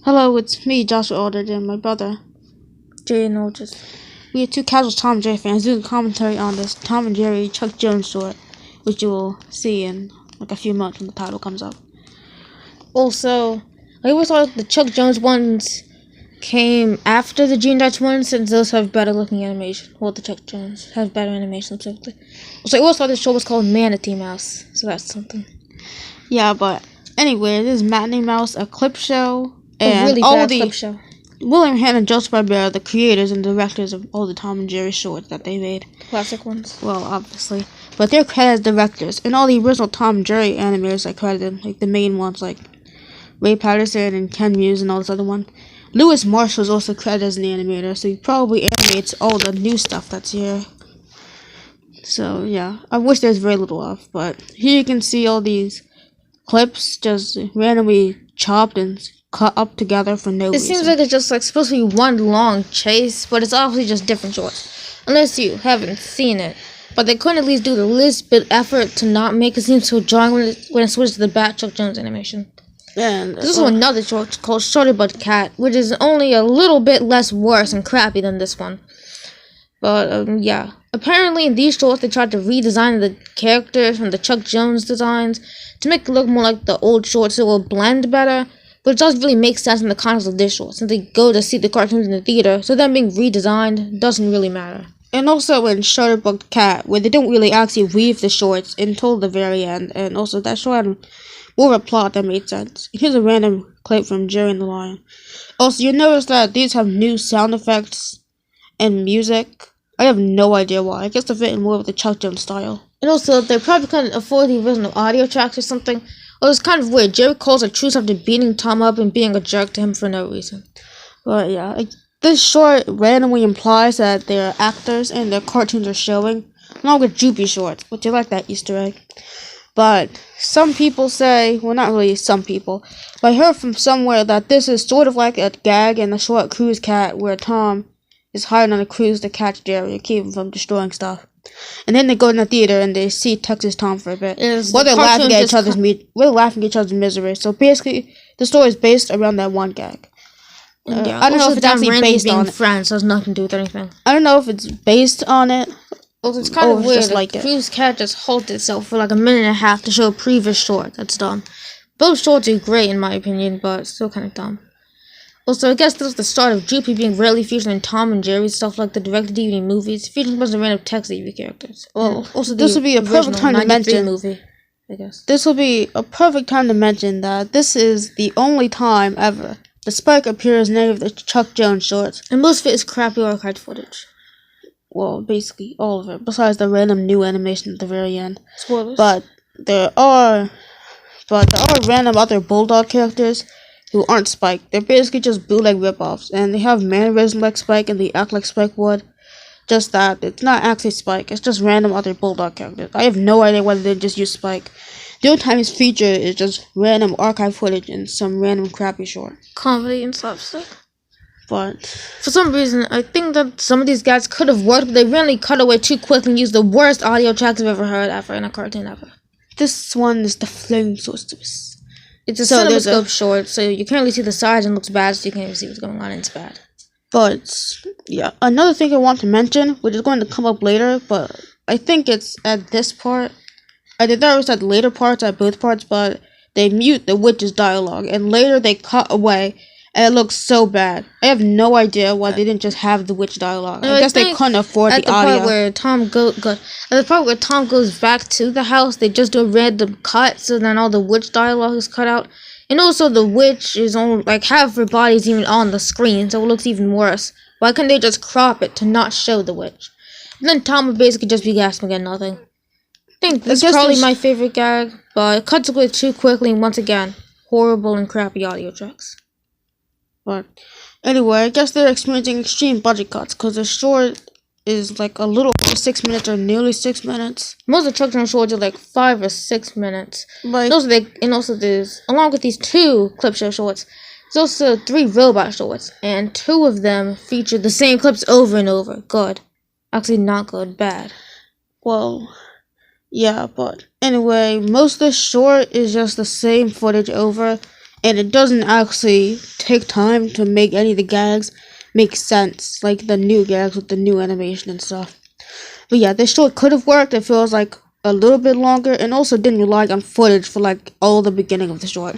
Hello, it's me, Joshua Aldridge, and my brother. Jay and Olgis. We are two casual Tom and Jerry fans doing commentary on this Tom and Jerry Chuck Jones short, which you will see in like a few months when the title comes up. Also, I always thought the Chuck Jones ones came after the Gene Dutch ones, since those have better looking animation. Well, the Chuck Jones have better animation specifically. So I always thought this show was called Manatee Mouse, so that's something. Yeah, but anyway, this is Matinee Mouse, a clip show, A really bad clip show. William Hand and Joseph Barbera are the creators and directors of all the Tom and Jerry shorts that they made. Classic ones. Well, obviously. But they're credited as directors, and all the original Tom and Jerry animators are credited, like the main ones, like Ray Patterson and Ken Muse and all this other one. Lewis Marshall is also credited as an animator, so he probably animates all the new stuff that's here. So, yeah. I wish there's very little of, but here you can see all these clips just randomly chopped and cut up together for no reason. It seems like it's just supposed to be one long chase, but it's obviously just different shorts. Unless you haven't seen it. But they couldn't at least do the least bit effort to not make it seem so jarring when it switched to the bad Chuck Jones animation. And There's also another short called Shorty But Cat, which is only a little bit less worse and crappy than this one. But, yeah. Apparently in these shorts they tried to redesign the characters from the Chuck Jones designs to make it look more like the old shorts so it will blend better. But it doesn't really make sense in the context of this short, since they go to see the cartoons in the theater, so them being redesigned doesn't really matter. And also in Shutterbug Cat, where they don't really actually weave the shorts until the very end, and also that short had more of a plot that made sense. Here's a random clip from Jerry and the Lion. Also, you'll notice that these have new sound effects and music. I have no idea why. I guess to fit in more of the Chuck Jones style. And also, they probably couldn't afford the original audio tracks or something. Well, it's kind of weird. Jerry calls the truth after beating Tom up and being a jerk to him for no reason. But yeah, this short randomly implies that they're actors and their cartoons are showing, along with Droopy shorts, which I like that Easter egg. But some people say, well, not really some people, but I heard from somewhere that this is sort of like a gag in the short Cruise Cat, where Tom is hired on a cruise to catch Jerry and keep him from destroying stuff. And then they go in the theater and they see Texas Tom for a bit. While they're laughing at each other's misery. So basically, the story is based around that one gag. Yeah, I don't know if it's actually based on it. Friends, so it has nothing to do with anything. I don't know if it's based on it. Well, it's kind of weird. Just like it. Cruise Cat just halted itself for like a minute and a half to show a previous short. That's dumb. Both shorts are great in my opinion, but still kind of dumb. Also, I guess this was the start of Droopy being rarely featured in Tom and Jerry stuff like the direct-to-DVD movies, featuring a bunch of random text TV characters. Well, also this would be a perfect time to mention movie, I guess. This will be a perfect time to mention that this is the only time ever the Spike appears in any of the Chuck Jones shorts. And most of it is crappy archived footage. Well, basically all of it, besides the random new animation at the very end. Spoilers. But there are random other Bulldog characters who aren't Spike. They're basically just bootleg ripoffs, and they have mannerisms like Spike and they act like Spike would. Just that it's not actually Spike, it's just random other Bulldog characters. I have no idea whether they just use Spike. The only time he's featured is just random archive footage and some random crappy short. Comedy and slapstick. But for some reason, I think that some of these guys could have worked, but they randomly cut away too quick and used the worst audio tracks I've ever heard in a cartoon ever. This one is the Flame Solstice. It's a CinemaScope short, so you can't really see the sides and it looks bad, so you can't even see what's going on, and it's bad. But, yeah, another thing I want to mention, which is going to come up later, but I think it's at this part. I thought it was at later parts, at both parts, but they mute the witch's dialogue, and later they cut away, and it looks so bad. I have no idea why they didn't just have the witch dialogue. I guess they couldn't afford the audio. At the part where Tom goes back to the house, they just do a random cut, so then all the witch dialogue is cut out. And also the witch is only, like, half her body is even on the screen, so it looks even worse. Why couldn't they just crop it to not show the witch? And then Tom would basically just be gasping at nothing. I think this is probably my favorite gag, but it cuts away too quickly, and once again, horrible and crappy audio tracks. But anyway, I guess they're experiencing extreme budget cuts because the short is like a little over 6 minutes or nearly 6 minutes. Most of the Chuck Jones shorts are like 5 or 6 minutes. Like, and also there's, along with these 2 clip show shorts, there's also 3 robot shorts, and 2 of them feature the same clips over and over. Good. Actually, not good. Bad. Well, yeah, but anyway, most of the short is just the same footage over and it doesn't actually take time to make any of the gags make sense, like the new gags with the new animation and stuff. But yeah, this short could have worked. It feels like a little bit longer, and also didn't rely on footage for like all the beginning of the short.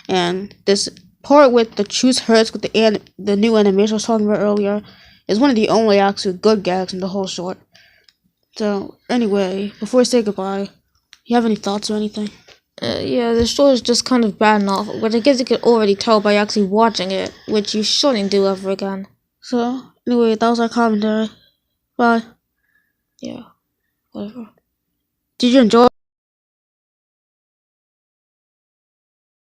And this part with the choose hurts with the new animation I was talking about earlier is one of the only actually good gags in the whole short. So anyway, before I say goodbye, you have any thoughts or anything? Yeah, the short is just kind of bad enough, but I guess you could already tell by actually watching it, which you shouldn't do ever again. So anyway, that was our commentary. Bye. Yeah, whatever. Did you enjoy